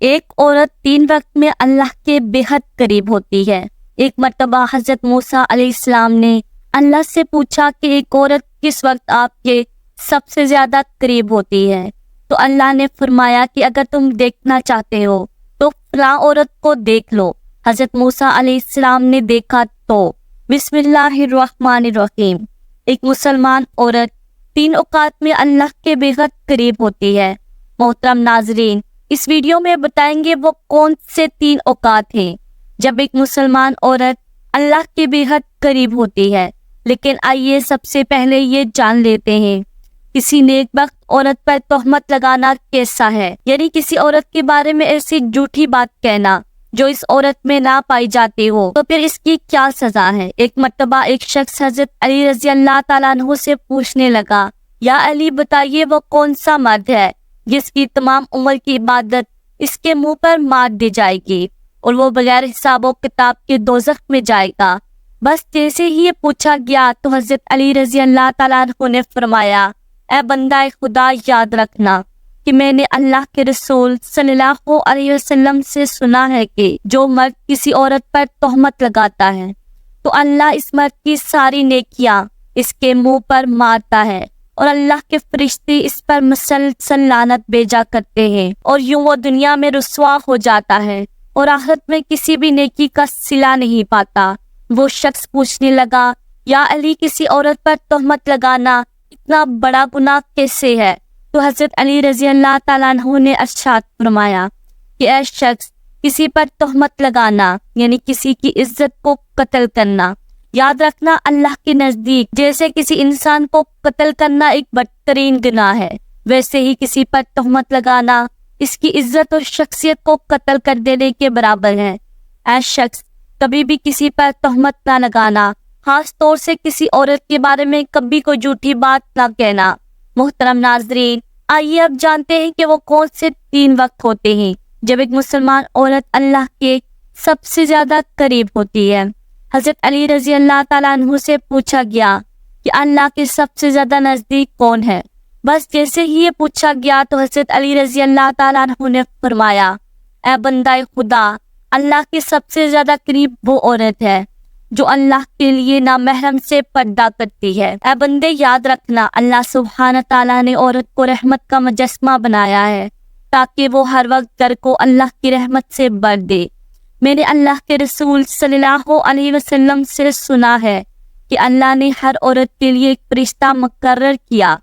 ایک عورت 3 وقت میں اللہ کے بہت قریب ہوتی ہے۔ ایک مرتبہ حضرت موسیٰ علیہ السلام نے اللہ سے پوچھا کہ ایک عورت کس وقت آپ کے سب سے زیادہ قریب ہوتی ہے، تو اللہ نے فرمایا کہ اگر تم دیکھنا چاہتے ہو تو فلاں عورت کو دیکھ لو۔ حضرت موسیٰ علیہ السلام نے دیکھا تو بسم اللہ الرحمن الرحیم، ایک مسلمان عورت 3 اوقات میں اللہ کے بہت قریب ہوتی ہے۔ محترم ناظرین، اس ویڈیو میں بتائیں گے وہ کون سے 3 اوقات ہیں جب ایک مسلمان عورت اللہ کے بہت قریب ہوتی ہے۔ لیکن آئیے سب سے پہلے یہ جان لیتے ہیں کسی نیک بخت عورت پر تہمت لگانا کیسا ہے، یعنی کسی عورت کے بارے میں ایسی جھوٹی بات کہنا جو اس عورت میں نہ پائی جاتی ہو، تو پھر اس کی کیا سزا ہے۔ ایک مرتبہ ایک شخص حضرت علی رضی اللہ تعالیٰ عنہ سے پوچھنے لگا، یا علی بتائیے وہ کون سا مرد ہے جس کی تمام عمر کی عبادت اس کے منہ پر مار دی جائے گی اور وہ بغیر حساب و کتاب کے دوزخ میں جائے گا۔ بس جیسے ہی یہ پوچھا گیا تو حضرت علی رضی اللہ تعالیٰ عنہ نے فرمایا، اے بندہ خدا، یاد رکھنا کہ میں نے اللہ کے رسول صلی اللہ علیہ وسلم سے سنا ہے کہ جو مرد کسی عورت پر تہمت لگاتا ہے تو اللہ اس مرد کی ساری نیکیاں اس کے منہ پر مارتا ہے اور اللہ کے فرشتے اس پر مسلسل لعنت بھیجا کرتے ہیں، اور یوں وہ دنیا میں رسوا ہو جاتا ہے اور آخرت میں کسی بھی نیکی کا صلہ نہیں پاتا۔ وہ شخص پوچھنے لگا، یا علی کسی عورت پر تہمت لگانا اتنا بڑا گناہ کیسے ہے؟ تو حضرت علی رضی اللہ تعالیٰ عنہ نے ارشاد فرمایا کہ اے شخص، کسی پر تہمت لگانا یعنی کسی کی عزت کو قتل کرنا۔ یاد رکھنا اللہ کے نزدیک جیسے کسی انسان کو قتل کرنا ایک بدترین گناہ ہے، ویسے ہی کسی پر تہمت لگانا اس کی عزت اور شخصیت کو قتل کر دینے کے برابر ہے۔ اے شخص، کبھی بھی کسی پر تہمت نہ لگانا، خاص طور سے کسی عورت کے بارے میں کبھی کوئی جھوٹی بات نہ کہنا۔ محترم ناظرین، آئیے اب جانتے ہیں کہ وہ کون سے 3 وقت ہوتے ہیں جب ایک مسلمان عورت اللہ کے سب سے زیادہ قریب ہوتی ہے۔ حضرت علی رضی اللہ تعالیٰ عنہ سے پوچھا گیا کہ اللہ کے سب سے زیادہ نزدیک کون ہے۔ بس جیسے ہی یہ پوچھا گیا تو حضرت علی رضی اللہ تعالیٰ عنہ نے فرمایا، اے بندہ خدا، اللہ کے سب سے زیادہ قریب وہ عورت ہے جو اللہ کے لیے نامحرم سے پردہ کرتی ہے۔ اے بندے، یاد رکھنا اللہ سبحانہ تعالیٰ نے عورت کو رحمت کا مجسمہ بنایا ہے تاکہ وہ ہر وقت گھر کو اللہ کی رحمت سے بھر دے۔ میں نے اللہ کے رسول صلی اللہ علیہ وسلم سے سنا ہے کہ اللہ نے ہر عورت کے لیے ایک فرشتہ مقرر کیا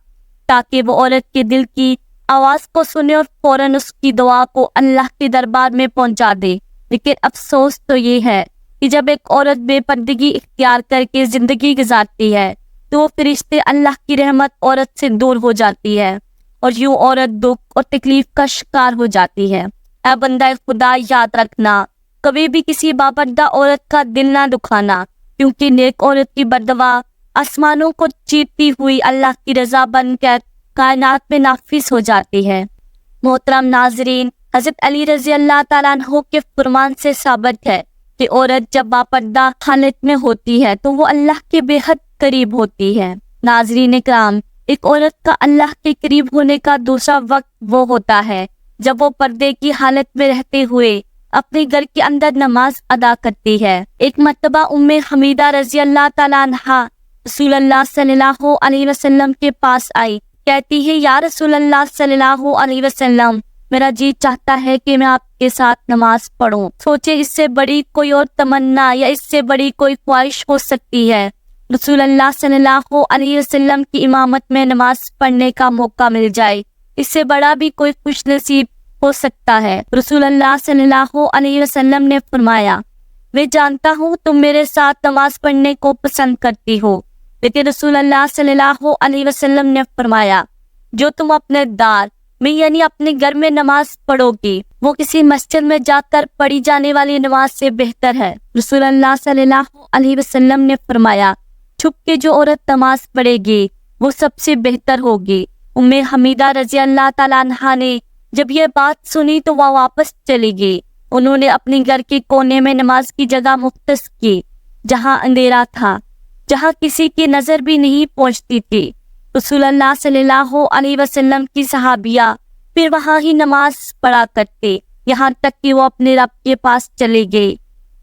تاکہ وہ عورت کے دل کی آواز کو سنے اور فوراً اس کی دعا کو اللہ کے دربار میں پہنچا دے۔ لیکن افسوس تو یہ ہے کہ جب ایک عورت بے پردگی اختیار کر کے زندگی گزارتی ہے تو وہ فرشتے اللہ کی رحمت عورت سے دور ہو جاتی ہے اور یوں عورت دکھ اور تکلیف کا شکار ہو جاتی ہے۔ اے بندہ خدا، یاد رکھنا کبھی بھی کسی بابردہ عورت کا دل نہ دکھانا، کیونکہ نیک عورت کی بددعا آسمانوں کو چیرتی ہوئی اللہ کی رضا بن کر کائنات میں نافذ ہو جاتی ہے۔ محترم ناظرین، حضرت علی رضی اللہ تعالیٰ عنہ کے فرمان سے ثابت ہے کہ عورت جب باپردہ حالت میں ہوتی ہے تو وہ اللہ کے بہت قریب ہوتی ہے۔ ناظرین کرام، ایک عورت کا اللہ کے قریب ہونے کا دوسرا وقت وہ ہوتا ہے جب وہ پردے کی حالت میں رہتے ہوئے اپنے گھر کے اندر نماز ادا کرتی ہے۔ ایک مرتبہ ام حمیدہ رضی اللہ تعالیٰ عنہا رسول اللہ صلی اللہ علیہ وسلم کے پاس آئی، کہتی ہے، یا رسول اللہ صلی اللہ علیہ وسلم، میرا جی چاہتا ہے کہ میں آپ کے ساتھ نماز پڑھوں۔ سوچے اس سے بڑی کوئی اور تمنا یا اس سے بڑی کوئی خواہش ہو سکتی ہے؟ رسول اللہ صلی اللہ علیہ وسلم کی امامت میں نماز پڑھنے کا موقع مل جائے، اس سے بڑا بھی کوئی خوش نصیب ہو سکتا ہے؟ رسول اللہ صلی اللہ علیہ وسلم نے فرمایا، میں جانتا ہوں تم میرے ساتھ نماز پڑھنے کو پسند کرتی ہو، لیکن رسول اللہ صلی اللہ علیہ وسلم نے فرمایا، جو تم اپنے دار میں یعنی اپنے گھر میں نماز پڑھو گی وہ کسی مسجد میں جا کر پڑھی جانے والی نماز سے بہتر ہے۔ رسول اللہ صلی اللہ علیہ وسلم نے فرمایا، چھپ کے جو عورت نماز پڑھے گی وہ سب سے بہتر ہوگی۔ ام حمیدہ رضی اللہ تعالیٰ عنہا نے جب یہ بات سنی تو وہ واپس چلی گئی۔ انہوں نے اپنے گھر کے کونے میں نماز کی جگہ مختص کی جہاں اندھیرا تھا، جہاں کسی کی نظر بھی نہیں پہنچتی تھی۔ رسول اللہ صلی اللہ علیہ وسلم کی صحابیہ پھر وہاں ہی نماز پڑھا کرتے یہاں تک کہ وہ اپنے رب کے پاس چلی گئی۔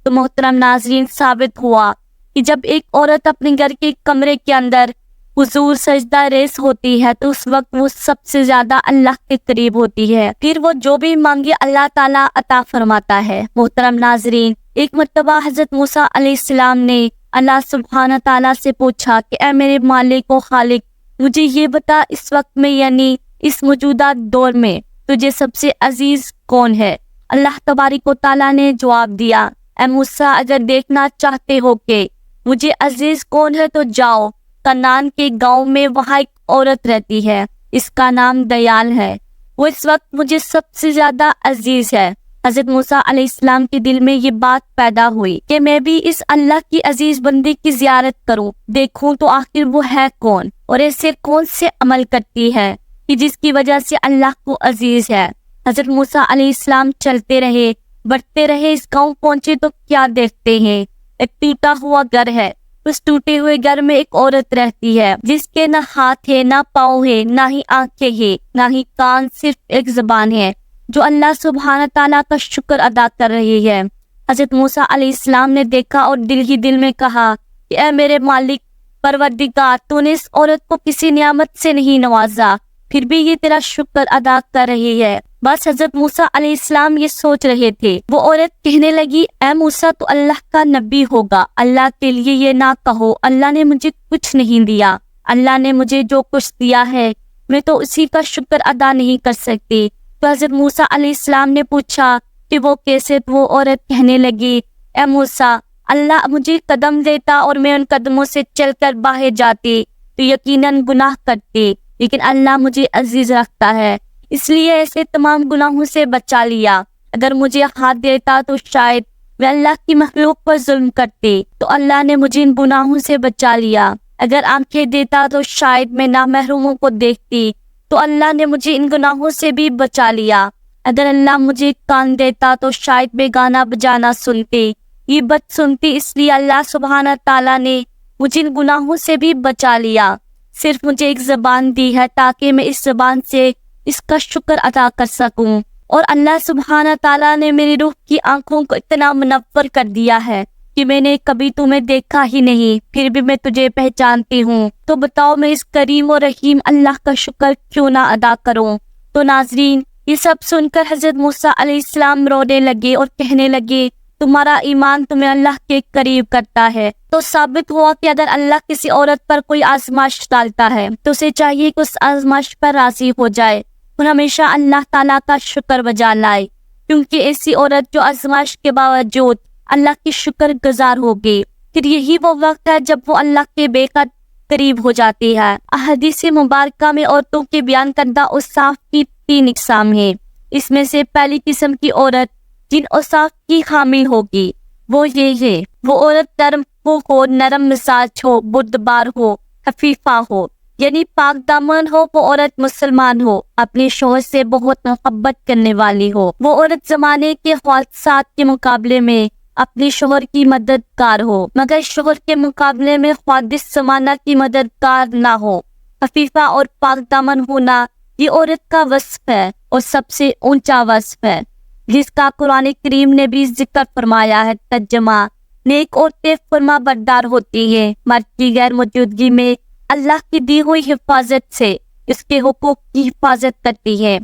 تو محترم ناظرین، ثابت ہوا کہ جب ایک عورت اپنے گھر کے کمرے کے اندر حضور سجدہ ریز ہوتی ہے تو اس وقت وہ سب سے زیادہ اللہ کے قریب ہوتی ہے، پھر وہ جو بھی مانگے اللہ تعالیٰ عطا فرماتا ہے۔ محترم ناظرین، ایک مرتبہ حضرت موسیٰ علیہ السلام نے اللہ سبحانہ تعالیٰ سے پوچھا کہ اے میرے مالک و خالق، مجھے یہ بتا اس وقت میں یعنی اس موجودہ دور میں تجھے سب سے عزیز کون ہے؟ اللہ تبارک و تعالیٰ نے جواب دیا، اے موسیٰ، اگر دیکھنا چاہتے ہو کہ مجھے عزیز کون ہے تو جاؤ کنعان کے گاؤں میں، وہاں ایک عورت رہتی ہے، اس کا نام دیال ہے، وہ اس وقت مجھے سب سے زیادہ عزیز ہے۔ حضرت موسیٰ علیہ السلام کے دل میں یہ بات پیدا ہوئی کہ میں بھی اس اللہ کی عزیز بندی کی زیارت کروں، دیکھوں تو آخر وہ ہے کون اور ایسے کون سے عمل کرتی ہے کہ جس کی وجہ سے اللہ کو عزیز ہے۔ حضرت موسیٰ علیہ السلام چلتے رہے، بڑھتے رہے، اس گاؤں پہنچے تو کیا دیکھتے ہیں؟ ایک ٹوٹا ہوا گھر ہے۔ اس ٹوٹے ہوئے گھر میں ایک عورت رہتی ہے جس کے نہ ہاتھ ہے، نہ پاؤں ہے، نہ ہی آنکھیں ہیں، نہ ہی کان، صرف ایک زبان ہے جو اللہ سبحانہ تعالیٰ کا شکر ادا کر رہی ہے۔ حضرت موسیٰ علیہ السلام نے دیکھا اور دل ہی دل میں کہا کہ اے میرے مالک پروردگار، تو نے اس عورت کو کسی نعمت سے نہیں نوازا، پھر بھی یہ تیرا شکر ادا کر رہی ہے۔ بس حضرت موسیٰ علیہ السلام یہ سوچ رہے تھے۔ وہ عورت کہنے لگی، اے موسیٰ تو اللہ کا نبی ہوگا، اللہ کے لیے یہ نہ کہو، اللہ نے مجھے کچھ نہیں دیا، اللہ نے مجھے جو کچھ دیا ہے میں تو اسی کا شکر ادا نہیں کر سکتی۔ تو حضرت موسیٰ علیہ السلام نے پوچھا کہ وہ کیسے؟ تو وہ عورت کہنے لگی، اے موسیٰ، اللہ مجھے قدم دیتا اور میں ان قدموں سے چل کر باہر جاتی تو یقیناً گناہ کرتی، لیکن اللہ مجھے عزیز رکھتا ہے، اس لیے ایسے تمام گناہوں سے بچا لیا۔ اگر مجھے ہاتھ دیتا تو شاید میں اللہ کی مخلوق پر ظلم کرتی، تو اللہ نے مجھے ان گناہوں سے بچا لیا۔ اگر آنکھیں دیتا تو شاید میں نامحروموں کو دیکھتی، تو اللہ نے مجھے ان گناہوں سے بھی بچا لیا۔ اگر اللہ مجھے کان دیتا تو شاید میں گانا بجانا سنتی، یہ بات سنتی، اس لیے اللہ سبحانہ تعالیٰ نے مجھے ان گناہوں سے بھی بچا لیا۔ صرف مجھے ایک زبان دی ہے تاکہ میں اس زبان سے اس کا شکر ادا کر سکوں، اور اللہ سبحانہ تعالیٰ نے میری روح کی آنکھوں کو اتنا منور کر دیا ہے کہ میں نے کبھی تمہیں دیکھا ہی نہیں، پھر بھی میں تجھے پہچانتی ہوں، تو بتاؤ میں اس کریم و رحیم اللہ کا شکر کیوں نہ ادا کروں؟ تو ناظرین، یہ سب سن کر حضرت موسیٰ علیہ السلام رونے لگے اور کہنے لگے، تمہارا ایمان تمہیں اللہ کے قریب کرتا ہے۔ تو ثابت ہوا کہ اگر اللہ کسی عورت پر کوئی آزمائش ڈالتا ہے تو اسے چاہیے کہ اس آزمائش پر راضی ہو جائے اور ہمیشہ اللہ تعالیٰ کا شکر بجا لائے، کیونکہ ایسی عورت جو آزمائش کے باوجود اللہ کی شکر گزار ہوگی، پھر یہی وہ وقت ہے جب وہ اللہ کے بے حد قریب ہو جاتی ہے۔ احادیث مبارکہ میں عورتوں کے بیان کردہ اوصاف کی 3 اقسام ہیں۔ اس میں سے پہلی قسم کی عورت جن اوصاف کی حامل ہوگی وہ یہ ہے، وہ عورت نرم ہو، نرم مزاج ہو، بردبار ہو، خفیفہ ہو، یعنی پاک دامن ہو، وہ عورت مسلمان ہو، اپنے شوہر سے بہت محبت کرنے والی ہو، وہ عورت زمانے کے خواہشات کے مقابلے میں اپنے شوہر کی مددگار ہو، مگر شوہر کے مقابلے میں خواہش زمانہ کی مددگار نہ ہو۔ خفیفہ اور پاک دامن ہونا یہ عورت کا وصف ہے اور سب سے اونچا وصف ہے، جس کا قرآن کریم نے بھی ذکر فرمایا ہے۔ ترجمہ: نیک عورتیں فرما بردار ہوتی ہیں، مرد کی غیر موجودگی میں اللہ کی دی ہوئی حفاظت سے اس کے حقوق کی حفاظت کرتی ہیں۔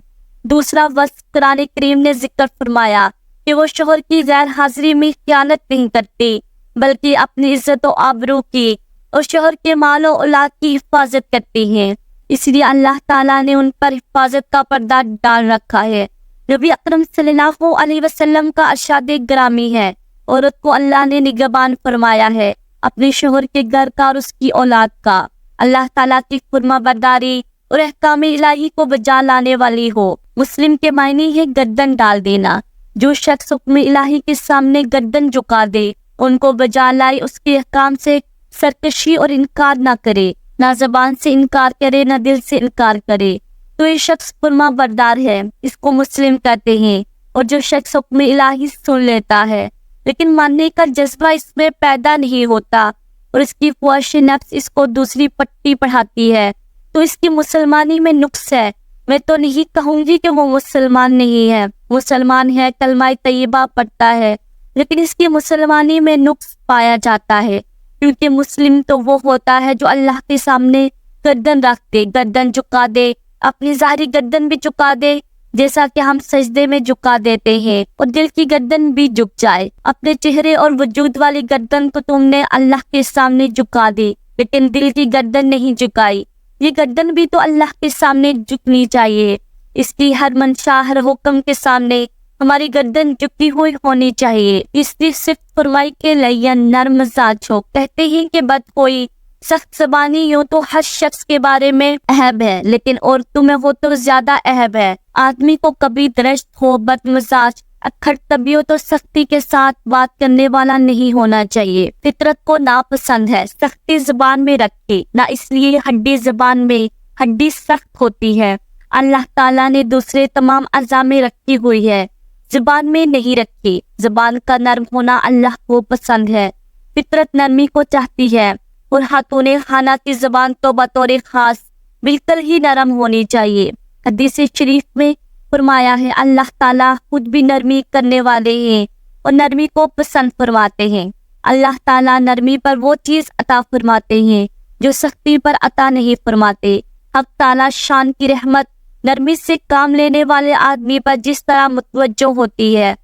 دوسرا وصف قرآن کریم نے ذکر فرمایا کہ وہ شوہر کی غیر حاضری میں خیانت نہیں کرتی، بلکہ اپنی عزت و آبرو کی اور شوہر کے مال و اولاد کی حفاظت کرتی ہیں، اس لیے اللہ تعالیٰ نے ان پر حفاظت کا پردہ ڈال رکھا ہے۔ نبی اکرم صلی اللہ علیہ وسلم کا ارشاد گرامی ہے، عورت کو اللہ نے نگہبان فرمایا ہے، اپنے شوہر کے گھر کا اور اس کی اولاد کا۔ اللہ تعالیٰ کی فرما برداری اور احکام الہی کو بجا لانے والی ہو۔ مسلم کے معنی ہے گردن ڈال دینا۔ جو شخص حکم الہی کے سامنے گردن جھکا دے، ان کو بجا لائے، اس کے احکام سے سرکشی اور انکار نہ کرے، نہ زبان سے انکار کرے، نہ دل سے انکار کرے، تو یہ شخص فرما بردار ہے، اس کو مسلم کہتے ہیں۔ اور جو شخص حکم الہی سن لیتا ہے لیکن ماننے کا جذبہ اس میں پیدا نہیں ہوتا اور اس کی خواہش نفس اس کو دوسری پٹی پڑھاتی ہے، تو اس کی مسلمانی میں نقص ہے۔ میں تو نہیں کہوں گی کہ وہ مسلمان نہیں ہے، مسلمان ہے، کلمہ طیبہ پڑھتا ہے، لیکن اس کی مسلمانی میں نقص پایا جاتا ہے، کیونکہ مسلم تو وہ ہوتا ہے جو اللہ کے سامنے گردن رکھ دے، گردن جھکا دے، اپنی ظاہری گردن بھی جھکا دے جیسا کہ ہم سجدے میں جھکا دیتے ہیں، اور دل کی گردن بھی جھک جائے۔ اپنے چہرے اور وجود والی گردن تو تم نے اللہ کے سامنے جھکا دی، لیکن دل کی گردن نہیں جھکائی۔ یہ گردن بھی تو اللہ کے سامنے جھکنی چاہیے، اس کی ہر منشا، ہر حکم کے سامنے ہماری گردن جھکی ہوئی ہونی چاہیے۔ اس لیے صرف فرمائی کے لین نرم مزاج ہو۔ کہتے ہیں کہ بد کوئی سخت زبانی یوں تو ہر شخص کے بارے میں عیب ہے، لیکن عورتوں میں وہ تو زیادہ عیب ہے۔ آدمی کو کبھی درشت ہو، بد مزاج، اکھڑ طبعی ہو تو سختی کے ساتھ بات کرنے والا نہیں ہونا چاہیے۔ فطرت کو ناپسند ہے سختی زبان میں رکھے، نہ اس لیے ہڈی زبان میں ہڈی سخت ہوتی ہے۔ اللہ تعالیٰ نے دوسرے تمام اعضاء میں رکھی ہوئی ہے، زبان میں نہیں رکھی۔ زبان کا نرم ہونا اللہ کو پسند ہے، فطرت نرمی کو چاہتی ہے، اور خاتون خانہ کی زبان تو بطور خاص بالکل ہی نرم ہونی چاہیے۔ حدیث شریف میں فرمایا ہے اللہ تعالیٰ خود بھی نرمی کرنے والے ہیں اور نرمی کو پسند فرماتے ہیں۔ اللہ تعالیٰ نرمی پر وہ چیز عطا فرماتے ہیں جو سختی پر عطا نہیں فرماتے۔ حق تعالیٰ شان کی رحمت نرمی سے کام لینے والے آدمی پر جس طرح متوجہ ہوتی ہے،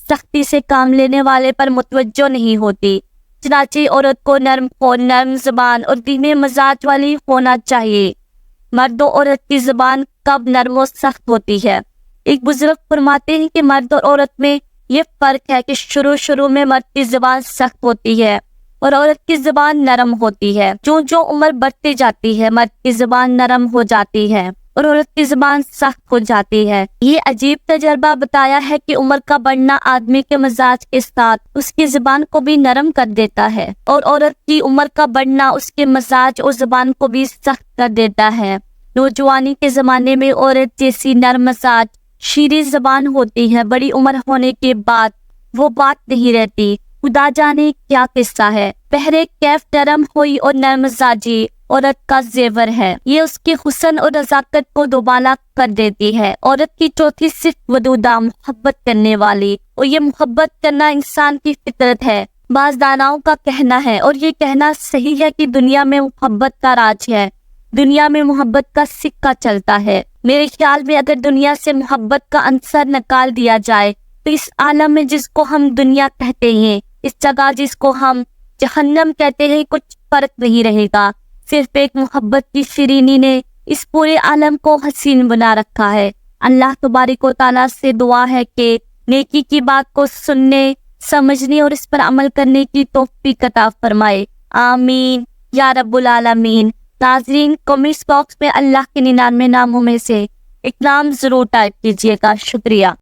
سختی سے کام لینے والے پر متوجہ نہیں ہوتی۔ چنانچہ عورت کو نرم زبان اور دھیمے مزاج والی ہونا چاہیے۔ مرد و عورت کی زبان کب نرم و سخت ہوتی ہے؟ ایک بزرگ فرماتے ہیں کہ مرد اور عورت میں یہ فرق ہے کہ شروع میں مرد کی زبان سخت ہوتی ہے اور عورت کی زبان نرم ہوتی ہے۔ جو عمر بڑھتی جاتی ہے، مرد کی زبان نرم ہو جاتی ہے اور عورت کی زبان سخت ہو جاتی ہے۔ یہ عجیب تجربہ بتایا ہے کہ عمر کا بڑھنا آدمی کے مزاج کے ساتھ اس کی زبان کو بھی نرم کر دیتا ہے، اور عورت کی عمر کا بڑھنا اس کے مزاج اور زبان کو بھی سخت کر دیتا ہے۔ نوجوانی کے زمانے میں عورت جیسی نرم مزاج، شیریں زبان ہوتی ہے، بڑی عمر ہونے کے بعد وہ بات نہیں رہتی۔ خدا جانے کیا قصہ ہے۔ پہرے کیف نرم ہوئی اور نرم مزاجی عورت کا زیور ہے، یہ اس کے حسن اور نزاکت کو دوبالا کر دیتی ہے۔ عورت کی چوتھی صفت ودودہ، محبت کرنے والی، اور یہ محبت کرنا انسان کی فطرت ہے۔ بعض داناؤں کا کہنا ہے، اور یہ کہنا صحیح ہے، کہ دنیا میں محبت کا راج ہے، دنیا میں محبت کا سکہ چلتا ہے۔ میرے خیال میں اگر دنیا سے محبت کا عنصر نکال دیا جائے تو اس عالم میں جس کو ہم دنیا کہتے ہیں، اس جگہ جس کو ہم جہنم کہتے ہیں، کچھ فرق نہیں رہے گا۔ صرف ایک محبت کی شیرینی نے اس پورے عالم کو حسین بنا رکھا ہے۔ اللہ تبارک و تعالیٰ سے دعا ہے کہ نیکی کی بات کو سننے، سمجھنے اور اس پر عمل کرنے کی توفیق عطا فرمائے۔ آمین یا رب العالمین۔ ناظرین، کمنٹس باکس میں اللہ کے 99 ناموں میں سے ایک نام ضرور ٹائپ کیجیے گا۔ شکریہ۔